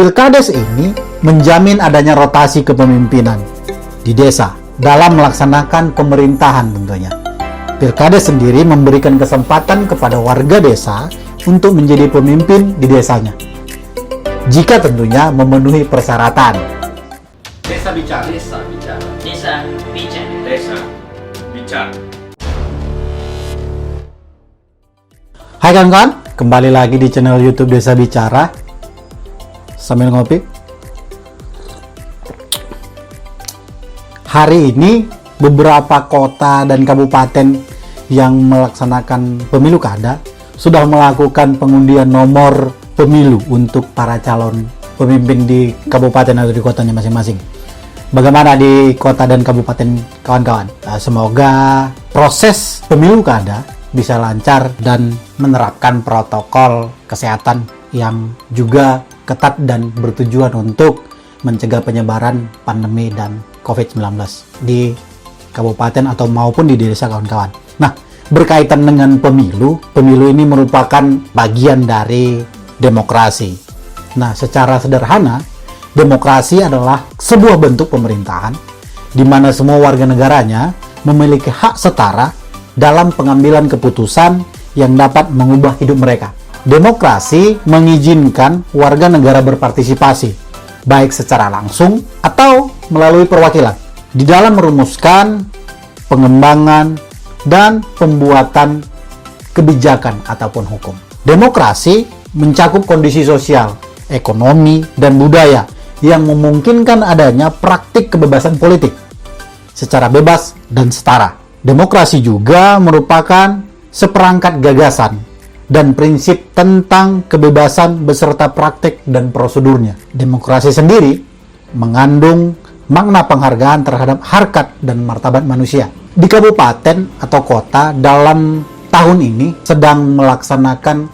Pilkades ini menjamin adanya rotasi kepemimpinan di desa dalam melaksanakan pemerintahan tentunya. Pilkades sendiri memberikan kesempatan kepada warga desa untuk menjadi pemimpin di desanya, jika tentunya memenuhi persyaratan. Desa bicara. Desa bicara. Desa bicara. Desa bicara. Hai kawan-kawan, kembali lagi di channel YouTube Desa Bicara. Sambil ngopi. Hari ini beberapa kota dan kabupaten yang melaksanakan pemilu kada sudah melakukan pengundian nomor pemilu untuk para calon pemimpin di kabupaten atau di kotanya masing-masing. Bagaimana di kota dan kabupaten kawan-kawan? Semoga proses pemilu kada bisa lancar dan menerapkan protokol kesehatan yang juga ketat dan bertujuan untuk mencegah penyebaran pandemi dan COVID-19 di kabupaten atau maupun di desa kawan-kawan. Nah, berkaitan dengan pemilu ini merupakan bagian dari demokrasi. Nah, secara sederhana, demokrasi adalah sebuah bentuk pemerintahan di mana semua warga negaranya memiliki hak setara dalam pengambilan keputusan yang dapat mengubah hidup mereka. Demokrasi mengizinkan warga negara berpartisipasi, baik secara langsung atau melalui perwakilan, di dalam merumuskan pengembangan dan pembuatan kebijakan ataupun hukum. Demokrasi mencakup kondisi sosial, ekonomi, dan budaya yang memungkinkan adanya praktik kebebasan politik secara bebas dan setara. Demokrasi juga merupakan seperangkat gagasan dan prinsip tentang kebebasan beserta praktik dan prosedurnya. Demokrasi sendiri mengandung makna penghargaan terhadap harkat dan martabat manusia. Di kabupaten atau kota dalam tahun ini sedang melaksanakan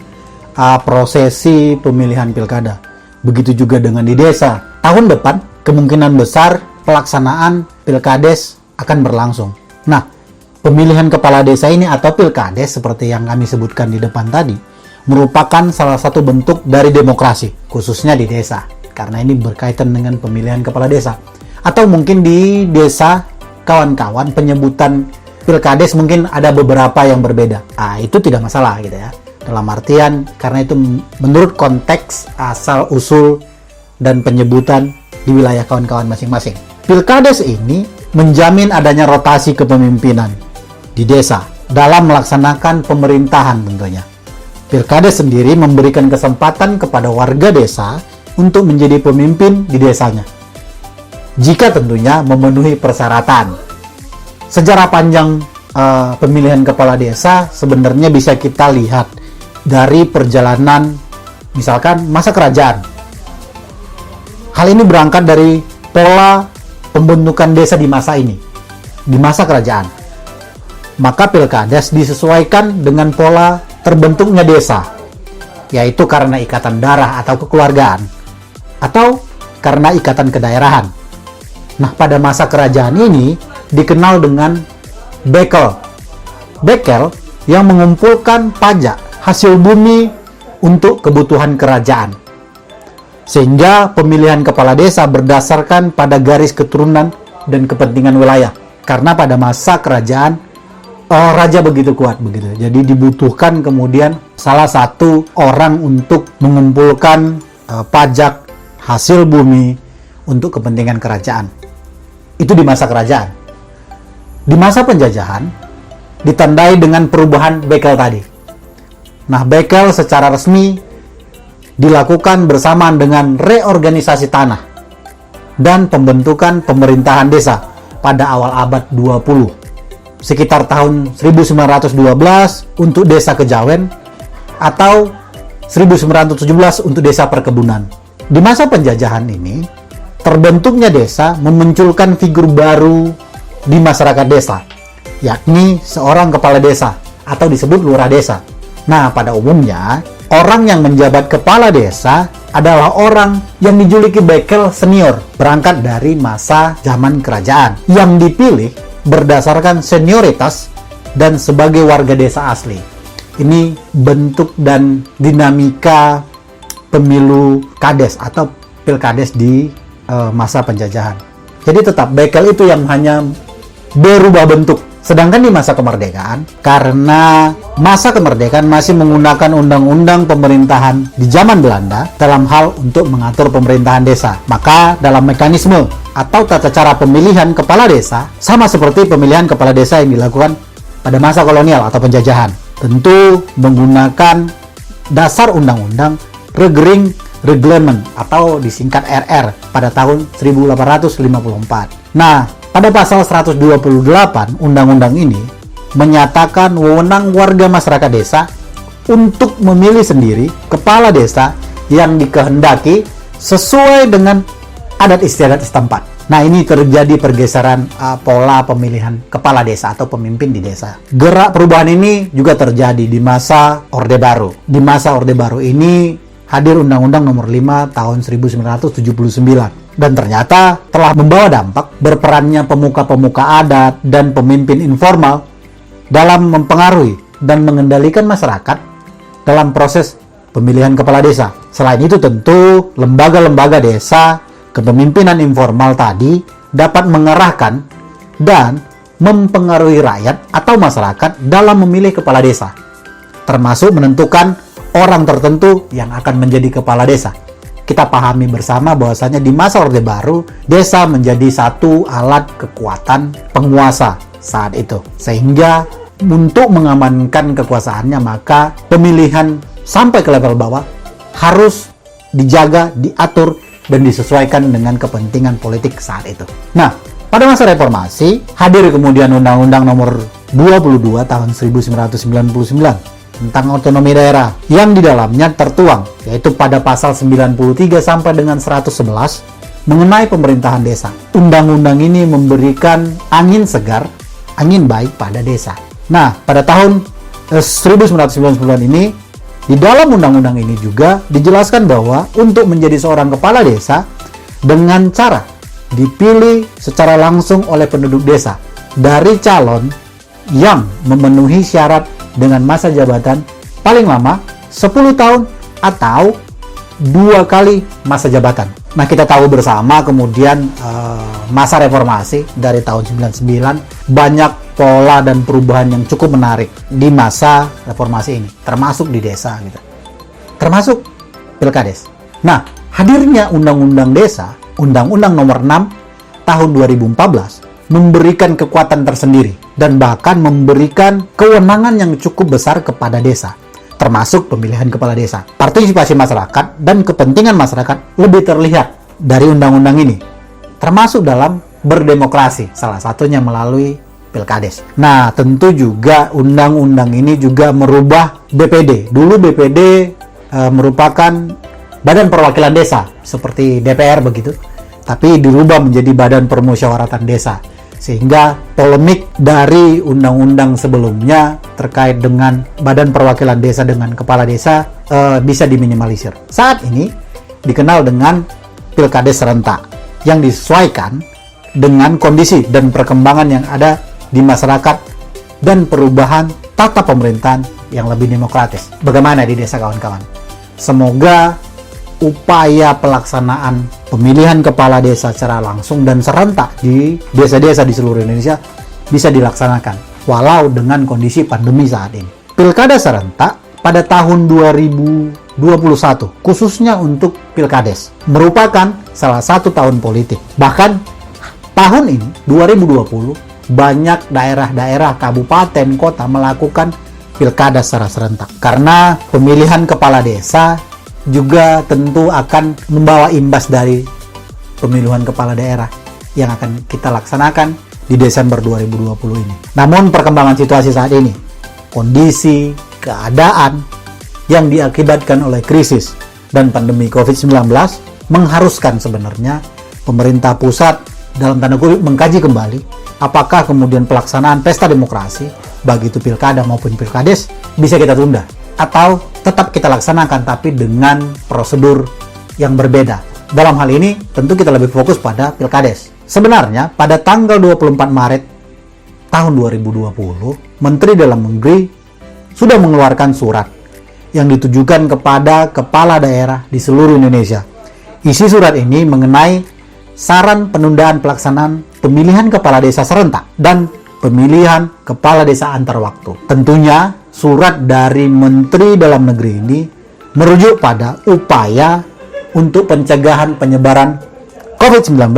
prosesi pemilihan pilkada. Begitu juga dengan di desa. Tahun depan kemungkinan besar pelaksanaan pilkades akan berlangsung. Nah, pemilihan kepala desa ini atau pilkades seperti yang kami sebutkan di depan tadi merupakan salah satu bentuk dari demokrasi, khususnya di desa, karena ini berkaitan dengan pemilihan kepala desa. Atau mungkin di desa kawan-kawan penyebutan pilkades mungkin ada beberapa yang berbeda. Itu tidak masalah gitu ya. Dalam artian karena itu menurut konteks asal usul dan penyebutan di wilayah kawan-kawan masing-masing. Pilkades ini menjamin adanya rotasi kepemimpinan di desa dalam melaksanakan pemerintahan tentunya. Pilkades sendiri memberikan kesempatan kepada warga desa untuk menjadi pemimpin di desanya, jika tentunya memenuhi persyaratan. Sejarah panjang pemilihan kepala desa sebenarnya bisa kita lihat dari perjalanan misalkan masa kerajaan. Hal ini berangkat dari pola pembentukan desa di masa ini, di masa kerajaan. Maka pilkades disesuaikan dengan pola terbentuknya desa, yaitu karena ikatan darah atau kekeluargaan, atau karena ikatan kedaerahan. Nah, pada masa kerajaan ini dikenal dengan bekel. Bekel yang mengumpulkan pajak hasil bumi untuk kebutuhan kerajaan. Sehingga pemilihan kepala desa berdasarkan pada garis keturunan dan kepentingan wilayah. Karena pada masa kerajaan raja begitu kuat begitu. Jadi dibutuhkan kemudian salah satu orang untuk mengumpulkan pajak hasil bumi untuk kepentingan kerajaan. Itu di masa kerajaan. Di masa penjajahan ditandai dengan perubahan bekel tadi. Nah, bekel secara resmi dilakukan bersamaan dengan reorganisasi tanah dan pembentukan pemerintahan desa pada awal abad 20. Sekitar tahun 1912 untuk desa Kejawen atau 1917 untuk desa perkebunan. Di masa penjajahan ini, terbentuknya desa memunculkan figur baru di masyarakat desa, yakni seorang kepala desa atau disebut lurah desa. Nah, pada umumnya, orang yang menjabat kepala desa adalah orang yang dijuluki bekel senior, berangkat dari masa zaman kerajaan, yang dipilih berdasarkan senioritas dan sebagai warga desa asli. Ini bentuk dan dinamika pemilu kades atau pilkades di masa penjajahan. Jadi tetap bekel itu yang hanya berubah bentuk. Sedangkan di masa kemerdekaan, karena masa kemerdekaan masih menggunakan undang-undang pemerintahan di zaman Belanda dalam hal untuk mengatur pemerintahan desa, maka dalam mekanisme atau tata cara pemilihan kepala desa sama seperti pemilihan kepala desa yang dilakukan pada masa kolonial atau penjajahan. Tentu menggunakan dasar undang-undang Regering Reglement atau disingkat RR pada tahun 1854. Nah, pada pasal 128 undang-undang ini menyatakan wewenang warga masyarakat desa untuk memilih sendiri kepala desa yang dikehendaki sesuai dengan adat istiadat setempat. Nah, ini terjadi pergeseran pola pemilihan kepala desa atau pemimpin di desa. Gerak perubahan ini juga terjadi di masa Orde Baru. Di masa Orde Baru ini hadir Undang-Undang Nomor 5 Tahun 1979. Dan ternyata telah membawa dampak berperannya pemuka-pemuka adat dan pemimpin informal dalam mempengaruhi dan mengendalikan masyarakat dalam proses pemilihan kepala desa. Selain itu tentu lembaga-lembaga desa kepemimpinan informal tadi dapat mengarahkan dan mempengaruhi rakyat atau masyarakat dalam memilih kepala desa, termasuk menentukan orang tertentu yang akan menjadi kepala desa. Kita pahami bersama bahwasanya di masa Orde Baru, desa menjadi satu alat kekuatan penguasa saat itu. Sehingga untuk mengamankan kekuasaannya, maka pemilihan sampai ke level bawah harus dijaga, diatur, dan disesuaikan dengan kepentingan politik saat itu. Nah, pada masa reformasi, hadir kemudian Undang-Undang Nomor 22 Tahun 1999 tentang otonomi daerah yang di dalamnya tertuang yaitu pada pasal 93 sampai dengan 111 mengenai pemerintahan desa. Undang-undang ini memberikan angin segar, angin baik pada desa. Nah, pada tahun 1999 ini di dalam undang-undang ini juga dijelaskan bahwa untuk menjadi seorang kepala desa dengan cara dipilih secara langsung oleh penduduk desa dari calon yang memenuhi syarat dengan masa jabatan paling lama 10 tahun atau 2 kali masa jabatan. Nah, kita tahu bersama kemudian masa reformasi dari tahun 99 banyak pola dan perubahan yang cukup menarik di masa reformasi ini, termasuk di desa gitu. Termasuk pilkades. Nah, hadirnya Undang-Undang Desa, Undang-Undang Nomor 6 Tahun 2014 memberikan kekuatan tersendiri dan bahkan memberikan kewenangan yang cukup besar kepada desa, termasuk pemilihan kepala desa. Partisipasi masyarakat dan kepentingan masyarakat lebih terlihat dari undang-undang ini, termasuk dalam berdemokrasi, salah satunya melalui pilkades. Nah, tentu juga undang-undang ini juga merubah BPD. Dulu BPD merupakan Badan Perwakilan Desa, seperti DPR begitu, tapi dirubah menjadi Badan Permusyawaratan Desa. Sehingga polemik dari undang-undang sebelumnya terkait dengan Badan Perwakilan Desa dengan Kepala Desa bisa diminimalisir. Saat ini dikenal dengan pilkades serentak yang disesuaikan dengan kondisi dan perkembangan yang ada di masyarakat dan perubahan tata pemerintahan yang lebih demokratis. Bagaimana di desa kawan-kawan? Semoga upaya pelaksanaan pemilihan kepala desa secara langsung dan serentak di desa-desa di seluruh Indonesia bisa dilaksanakan walau dengan kondisi pandemi saat ini. Pilkada serentak pada tahun 2021 khususnya untuk pilkades merupakan salah satu tahun politik. Bahkan tahun ini 2020 banyak daerah-daerah kabupaten kota melakukan pilkada secara serentak karena pemilihan kepala desa juga tentu akan membawa imbas dari pemilihan kepala daerah yang akan kita laksanakan di Desember 2020 ini. Namun perkembangan situasi saat ini, kondisi, keadaan yang diakibatkan oleh krisis dan pandemi COVID-19 mengharuskan sebenarnya pemerintah pusat dalam tanda kutip mengkaji kembali apakah kemudian pelaksanaan pesta demokrasi baik itu pilkada maupun pilkades bisa kita tunda atau tetap kita laksanakan tapi dengan prosedur yang berbeda. Dalam hal ini tentu kita lebih fokus pada pilkades. Sebenarnya pada tanggal 24 Maret tahun 2020 Menteri Dalam Negeri sudah mengeluarkan surat yang ditujukan kepada kepala daerah di seluruh Indonesia Isi surat ini mengenai saran penundaan pelaksanaan pemilihan kepala desa serentak dan pemilihan kepala desa antar waktu. Tentunya surat dari Menteri Dalam Negeri ini merujuk pada upaya untuk pencegahan penyebaran COVID-19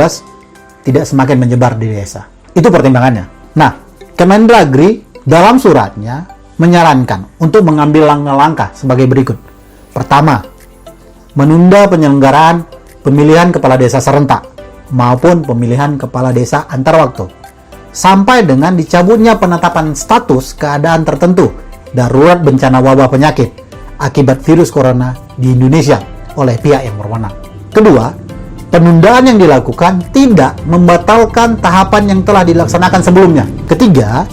tidak semakin menyebar di desa. Itu pertimbangannya. Nah, Kemendagri dalam suratnya menyarankan untuk mengambil langkah-langkah sebagai berikut. Pertama, menunda penyelenggaraan pemilihan kepala desa serentak maupun pemilihan kepala desa antar waktu sampai dengan dicabutnya penetapan status keadaan tertentu darurat bencana wabah penyakit akibat virus corona di Indonesia oleh pihak yang berwenang. Kedua, penundaan yang dilakukan tidak membatalkan tahapan yang telah dilaksanakan sebelumnya. Ketiga,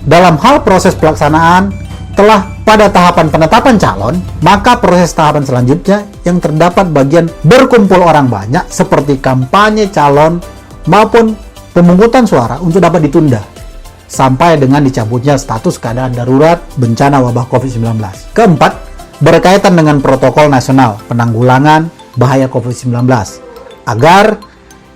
dalam hal proses pelaksanaan telah pada tahapan penetapan calon, maka proses tahapan selanjutnya yang terdapat bagian berkumpul orang banyak seperti kampanye calon maupun pemungutan suara untuk dapat ditunda sampai dengan dicabutnya status keadaan darurat bencana wabah COVID-19. Keempat, berkaitan dengan protokol nasional penanggulangan bahaya COVID-19 agar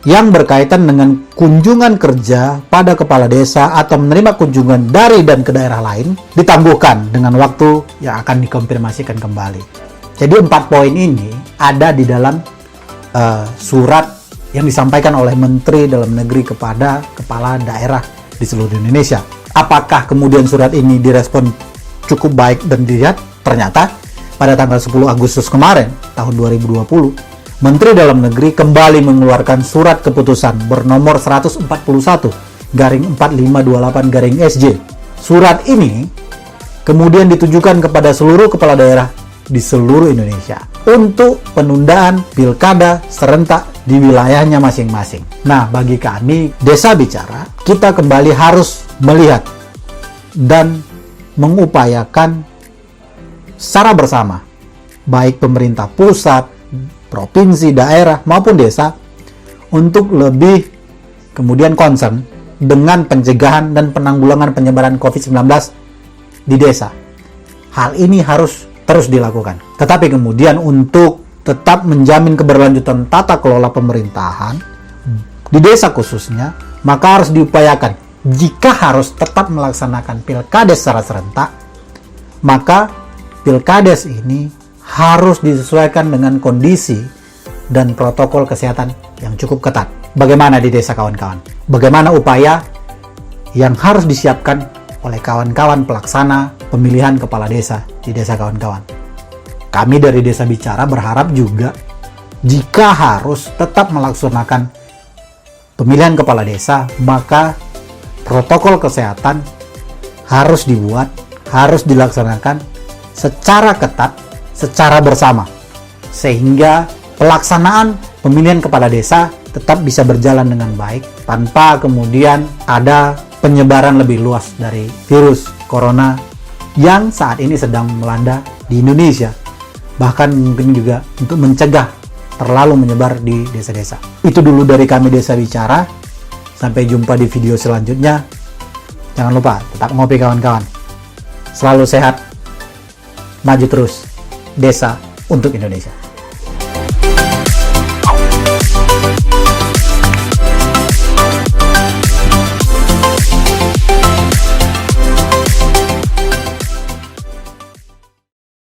yang berkaitan dengan kunjungan kerja pada kepala desa atau menerima kunjungan dari dan ke daerah lain ditangguhkan dengan waktu yang akan dikonfirmasikan kembali. Jadi 4 poin ini ada di dalam surat yang disampaikan oleh Menteri Dalam Negeri kepada kepala daerah di seluruh Indonesia. Apakah kemudian surat ini direspon cukup baik dan dilihat? Ternyata pada tanggal 10 Agustus kemarin tahun 2020, Menteri Dalam Negeri kembali mengeluarkan surat keputusan bernomor 141/4528/SJ. Surat ini kemudian ditujukan kepada seluruh kepala daerah di seluruh Indonesia untuk penundaan pilkada serentak di wilayahnya masing-masing. Nah, bagi kami Desa Bicara, kita kembali harus melihat dan mengupayakan secara bersama, baik pemerintah pusat, provinsi, daerah, maupun desa, untuk lebih kemudian concern dengan pencegahan dan penanggulangan penyebaran COVID-19 di desa. Hal ini harus terus dilakukan. Tetapi kemudian untuk tetap menjamin keberlanjutan tata kelola pemerintahan di desa khususnya, maka harus diupayakan jika harus tetap melaksanakan pilkades secara serentak, maka pilkades ini harus disesuaikan dengan kondisi dan protokol kesehatan yang cukup ketat. Bagaimana di desa kawan-kawan? Bagaimana upaya yang harus disiapkan oleh kawan-kawan pelaksana pemilihan kepala desa di desa kawan-kawan? Kami dari Desa Bicara berharap juga jika harus tetap melaksanakan pemilihan kepala desa, maka protokol kesehatan harus dibuat, harus dilaksanakan secara ketat, secara bersama, sehingga pelaksanaan pemilihan kepala desa tetap bisa berjalan dengan baik tanpa kemudian ada penyebaran lebih luas dari virus corona yang saat ini sedang melanda di Indonesia, bahkan mungkin juga untuk mencegah terlalu menyebar di desa-desa. Itu dulu dari kami Desa Bicara. Sampai jumpa di video selanjutnya. Jangan lupa tetap ngopi kawan-kawan. Selalu sehat, maju terus. Desa untuk Indonesia.